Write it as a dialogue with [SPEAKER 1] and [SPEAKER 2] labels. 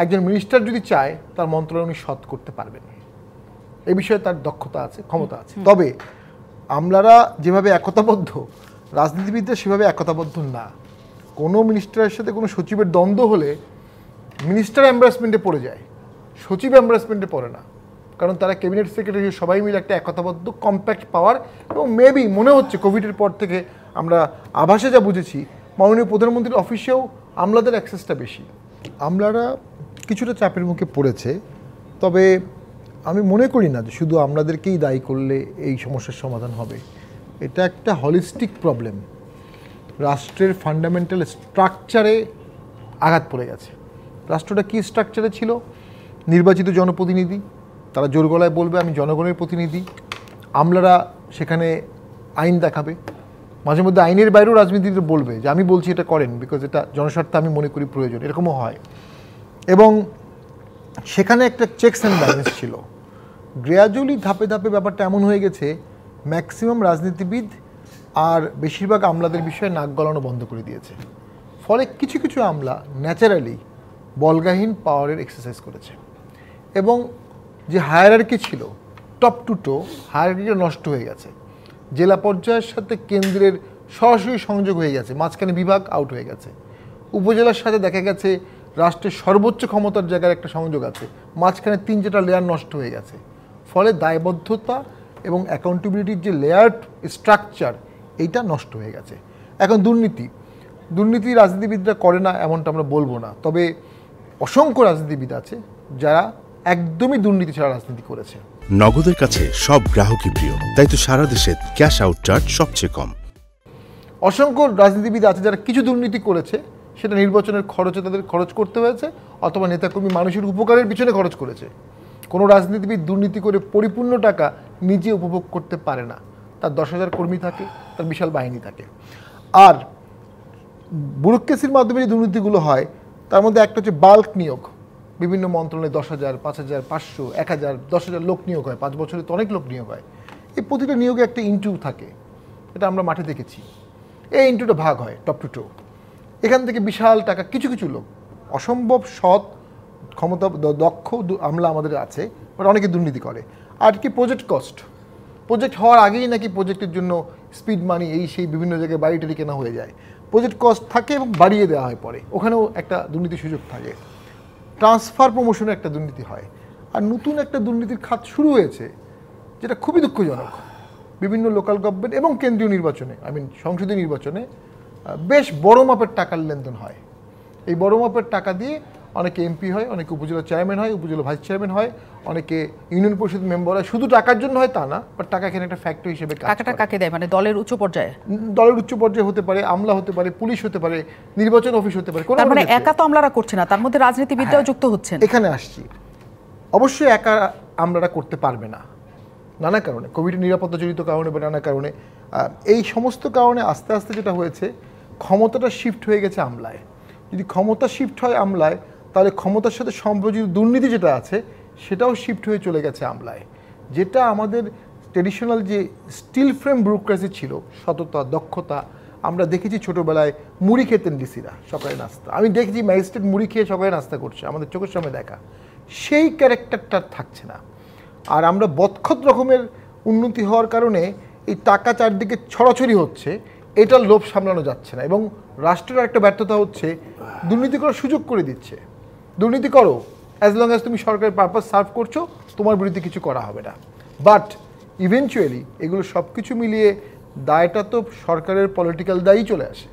[SPEAKER 1] একজন মিনিস্টার যদি চায় তার মন্ত্রণালয় উনি সৎ করতে পারবেন, এই বিষয়ে তার দক্ষতা আছে, ক্ষমতা আছে। তবে আমরা যেভাবে একতাবদ্ধ, রাজনীতিবিদরা সেভাবে একতাবদ্ধ না। কোনো মিনিস্টারের সাথে কোনো সচিবের দ্বন্দ্ব হলে মিনিস্টার এম্বারাসমেন্টে পড়ে যায়, সচিব এম্বারাসমেন্টে পড়ে না, কারণ তারা ক্যাবিনেট সেক্রেটারি সবাই মিলে একটা একতাবদ্ধ কম্প্যাক্ট পাওয়ার। এবং মেবি মনে হচ্ছে কোভিডের পর থেকে আমরা আভাসে যা বুঝেছি, মাননীয় প্রধানমন্ত্রীর অফিসেও আমলাদের অ্যাক্সেসটা বেশি। আমলারা কিছুটা চাপের মুখে পড়েছে, তবে আমি মনে করি না যে শুধু আমলাদেরকেই দায়ী করলে এই সমস্যার সমাধান হবে। এটা একটা হলিস্টিক প্রবলেম, রাষ্ট্রের ফান্ডামেন্টাল স্ট্রাকচারে আঘাত পড়ে গেছে। রাষ্ট্রটা কী স্ট্রাকচারে ছিল? নির্বাচিত জনপ্রতিনিধি, তারা জোর গলায় বলবে আমি জনগণের প্রতিনিধি, আমলারা সেখানে আইন দেখাবে, মাঝে মধ্যে আইনের বাইরেও রাজনীতিবিদ বলবে যে আমি বলছি এটা করেন, বিকজ এটা জনস্বার্থে আমি মনে করি প্রয়োজন, এরকমও হয়। এবং সেখানে একটা চেকস অ্যান্ড ব্যালেন্স ছিল। গ্র্যাজুয়ালি ধাপে ধাপে ব্যাপারটা এমন হয়ে গেছে, ম্যাক্সিমাম রাজনীতিবিদ আর বেশিরভাগ আমলাদের বিষয়ে নাক গলানো বন্ধ করে দিয়েছে। ফলে কিছু কিছু আমলা ন্যাচারালি বলগাহীন পাওয়ারের এক্সারসাইজ করেছে, এবং যে হায়ারার্কি ছিল টপ টু টো, হায়ারার্কিটা নষ্ট হয়ে গেছে। জেলা পর্যায়ের সাথে কেন্দ্রের সরাসরি সংযোগ হয়ে গেছে, মাঝখানে বিভাগ আউট হয়ে গেছে। উপজেলার সাথে দেখা গেছে রাষ্ট্রের সর্বোচ্চ ক্ষমতার জায়গার একটা সংযোগ আছে, মাঝখানে 3-4টা লেয়ার নষ্ট হয়ে গেছে। ফলে দায়বদ্ধতা এবং অ্যাকাউন্টেবিলিটির যে লেয়ার স্ট্রাকচার, এইটা নষ্ট হয়ে গেছে। এখন দুর্নীতি রাজনীতিবিদরা করে না এমনটা আমরা বলবো না, তবে অসংখ্য রাজনীতিবিদ আছে যারা একদমই দুর্নীতি ছাড়া রাজনীতি করেছে।
[SPEAKER 2] নগদের কাছে সব গ্রাহকই প্রিয়, তাই তো সারা দেশে ক্যাশ আউট চার্জ সবচেয়ে কম।
[SPEAKER 1] অসংখ্য রাজনীতিবিদ আছে যারা কিছু দুর্নীতি করেছে, সেটা নির্বাচনের খরচে তাদের খরচ করতে হয়েছে, অথবা নেতাকর্মী মানুষের উপকারের পিছনে খরচ করেছে। কোনো রাজনীতিবিদ দুর্নীতি করে পরিপূর্ণ টাকা নিজে উপভোগ করতে পারে না, তার 10,000 কর্মী থাকে, তার বিশাল বাহিনী থাকে। আর ব্যুরোক্রেসির মাধ্যমে যে দুর্নীতিগুলো হয় তার মধ্যে একটা হচ্ছে বাল্ক নিয়োগ। বিভিন্ন মন্ত্রণালয়ে 10,000, 5,000, 500, 1,000, 10,000 লোক নিয়োগ হয়, 5 বছরে তো অনেক লোক নিয়োগ হয়। এই প্রতিটা নিয়োগে একটা ইন্টু থাকে, এটা আমরা মাঠে দেখেছি। এই ইন্টুটা ভাগ হয় টপ টু টো, এখান থেকে বিশাল টাকা কিছু কিছু লোক অসম্ভব সৎ ক্ষমতা দক্ষ আমলা আমাদের আছে, বাট অনেকে দুর্নীতি করে। আর কি প্রজেক্ট হওয়ার আগেই নাকি প্রজেক্টের জন্য স্পিড মানি এই সেই বিভিন্ন জায়গায় বাড়ি টাড়ি কেনা হয়ে যায়, প্রজেক্ট কস্ট থাকে এবং বাড়িয়ে দেওয়া হয় পরে, ওখানেও একটা দুর্নীতির সুযোগ থাকে। ট্রান্সফার প্রমোশনে একটা দুর্নীতি হয়। আর নতুন একটা দুর্নীতির খাত শুরু হয়েছে, যেটা খুবই দুঃখজনক। বিভিন্ন লোকাল গভর্নমেন্ট এবং কেন্দ্রীয় নির্বাচনে, সংসদীয় নির্বাচনে বেশ বড় মাপের টাকার লেনদেন হয়। এই বড় মাপের টাকা দিয়ে অনেকে এমপি হয়, অনেকে উপজেলা চেয়ারম্যান হয়, উপজেলা ভাইস চেয়ারম্যান হয়, অনেকে ইউনিয়ন পরিষদ মেম্বার হয়। শুধু টাকার জন্য হয় তা না, বাট টাকা এখানে একটা ফ্যাক্টর হিসেবে
[SPEAKER 3] টাকাটা কাকে দেয়? মানে দলের উচ্চ পর্যায়ে
[SPEAKER 1] হতে পারে, আমলা হতে পারে, পুলিশ হতে পারে, নির্বাচন অফিস হতে পারে।
[SPEAKER 3] তার মানে একা তো আমলারা করছে না, তার মধ্যে রাজনীতিবিদরাও যুক্ত হচ্ছেন।
[SPEAKER 1] এখানে আসছি, অবশ্যই একা আমলারা করতে পারবে না, নানা কারণে, কোভিড নিরাপত্তা জড়িত কারণে বা নানা কারণে। এই সমস্ত কারণে আস্তে আস্তে যেটা হয়েছে, ক্ষমতাটা শিফট হয়ে গেছে আমলায়। যদি ক্ষমতা শিফট হয় আমলায়, তাহলে ক্ষমতার সাথে সম্পর্কিত দুর্নীতি যেটা আছে সেটাও শিফট হয়ে চলে গেছে আমলায়। যেটা আমাদের ট্রেডিশনাল যে স্টিল ফ্রেম ব্যুরোক্রেসি ছিল, সততা, দক্ষতা, আমরা দেখেছি ছোটোবেলায় মুড়ি খেতেন ডিসিরা সকালে নাস্তা, আমি দেখেছি ম্যাজিস্ট্রেট মুড়ি খেয়ে সকালে নাস্তা করছে, আমাদের চোখের সামনে দেখা। সেই ক্যারেক্টারটা থাকছে না। আর আমরা বদখত রকমের উন্নতি হওয়ার কারণে এই টাকা চারদিকে ছড়াছড়ি হচ্ছে, এটার লোভ সামলানো যাচ্ছে না। এবং রাষ্ট্রের একটা ব্যর্থতা হচ্ছে, দুর্নীতি করার সুযোগ করে দিচ্ছে। দুর্নীতি করো, অ্যাজ লং অ্যাজ তুমি সরকারের পারপাস সার্ভ করছো, তোমার বিরুদ্ধে কিছু করা হবে না। বাট ইভেনচুয়ালি এগুলো সব কিছু মিলিয়ে দায়টা তো সরকারের পলিটিক্যাল দায়ই চলে আসে।